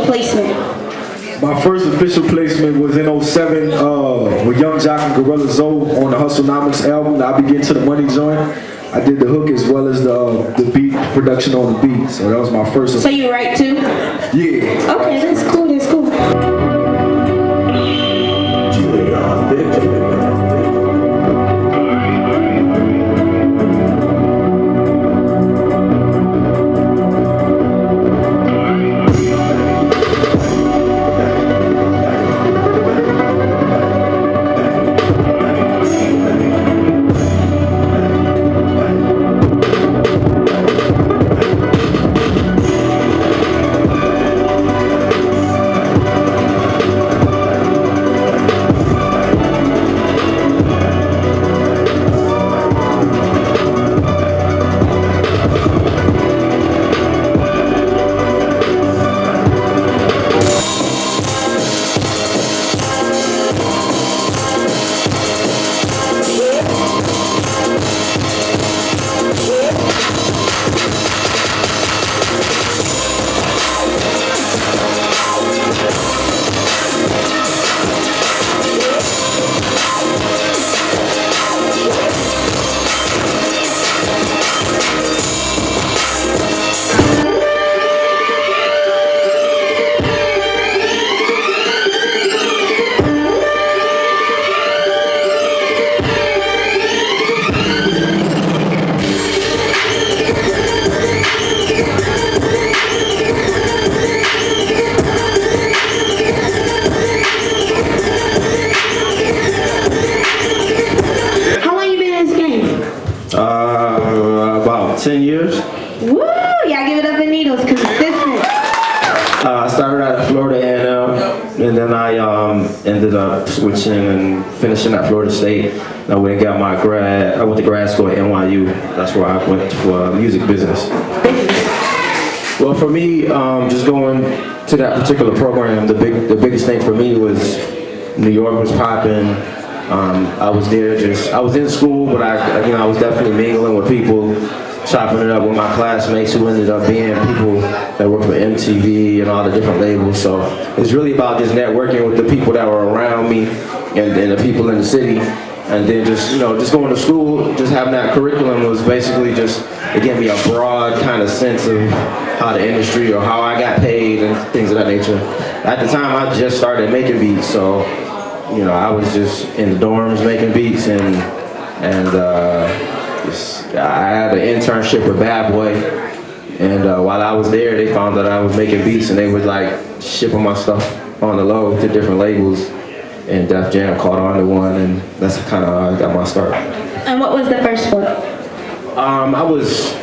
Placement? My first official placement was in '07 with Young Jock and Gorilla Zoe on the Hustlenomics album. I began to the Money joint. I did the hook as well as the beat production on the beat. So that was my first. So you write too? Yeah. Okay, that's cool. That's cool. About 10 years. Woo! Y'all give it up in needles. Consistent. I started out at Florida A&M, and then I ended up switching and finishing at Florida State. I went and got my grad. I went to grad school at NYU. That's where I went for music business. Well, for me, just going to that particular program, the biggest thing for me was New York was popping. I was there I was in school, but I was definitely mingling with people, chopping it up with my classmates who ended up being people that work for MTV and all the different labels. So it's really about just networking with the people that were around me and the people in the city. And then just going to school, just having that curriculum was basically just, it gave me a broad kind of sense of how the industry or how I got paid and things of that nature. At the time, I just started making beats, so I was just in the dorms making beats, and I had an internship with Bad Boy, and while I was there, they found that I was making beats, and they would like shipping my stuff on the low to different labels, and Def Jam caught on to one, and that's kind of how I got my start. And what was the first one? I was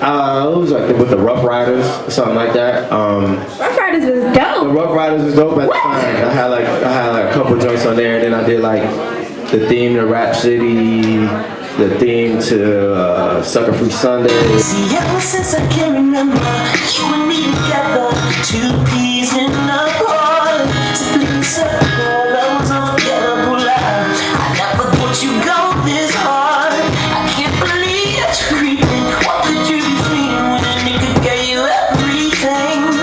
like with the Rough Riders or something like that. Rough Riders was dope. The Rough Riders was dope at the time. I had like a couple joints on there, and then I did like the theme to Rap City, the theme to Sucker Free Sunday. See, ever since I can remember, you and me together, two peas in a pod. Simply said, that was unforgettable. I never thought you'd go this hard. I can't believe that you're creeping. What could you be feeling when a nigga gave you everything?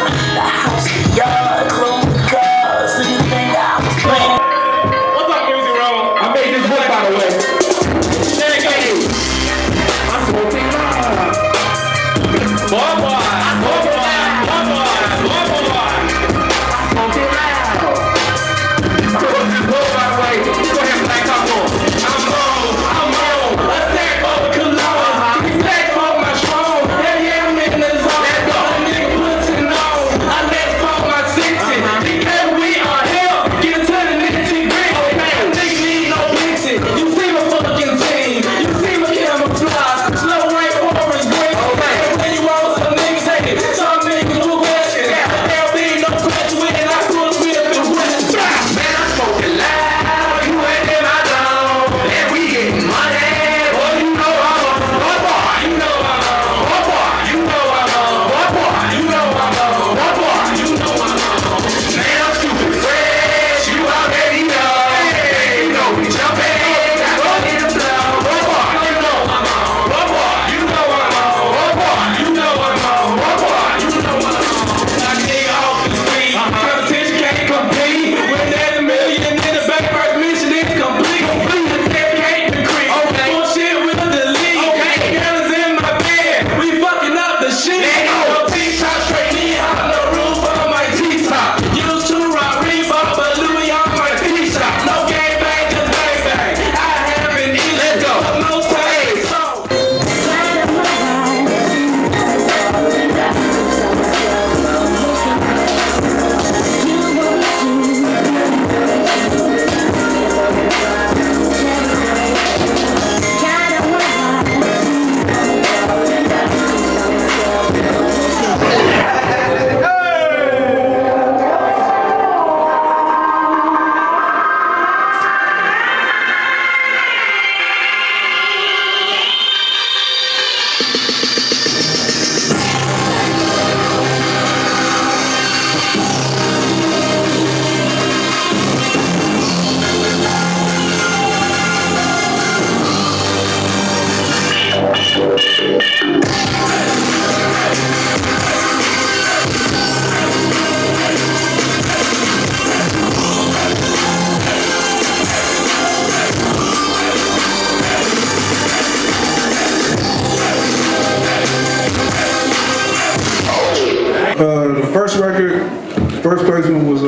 record, first placement was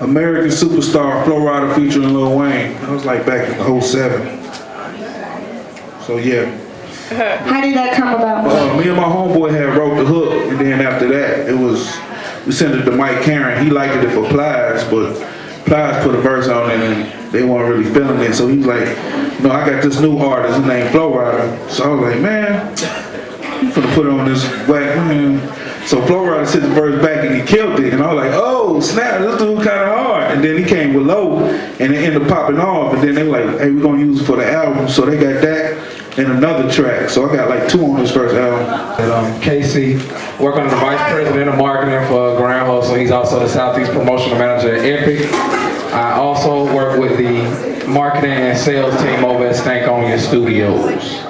American Superstar Flow Rider featuring Lil Wayne. That was like back in '07. So yeah. How did that come about? Me and my homeboy had wrote the hook, and then after that, we sent it to Mike Karen. He liked it for Plies, but Plies put a verse on it, and they weren't really feeling it. So he's like, no, I got this new artist, his name Flow Rider. So I was like, man, I'm finna put on this whack, man. So Flow Rider sent the verse back and he killed it. And I was like, oh, snap, this dude kind of hard. And then he came with Low, and it ended up popping off. And then they were like, hey, we're gonna use it for the album. So they got that and another track. So I got like 2 on this first album. And Casey, working on the vice president of marketing for Grand Hustle. He's also the Southeast promotional manager at Epic. I also work with the marketing and sales team over at Stankonia Studios.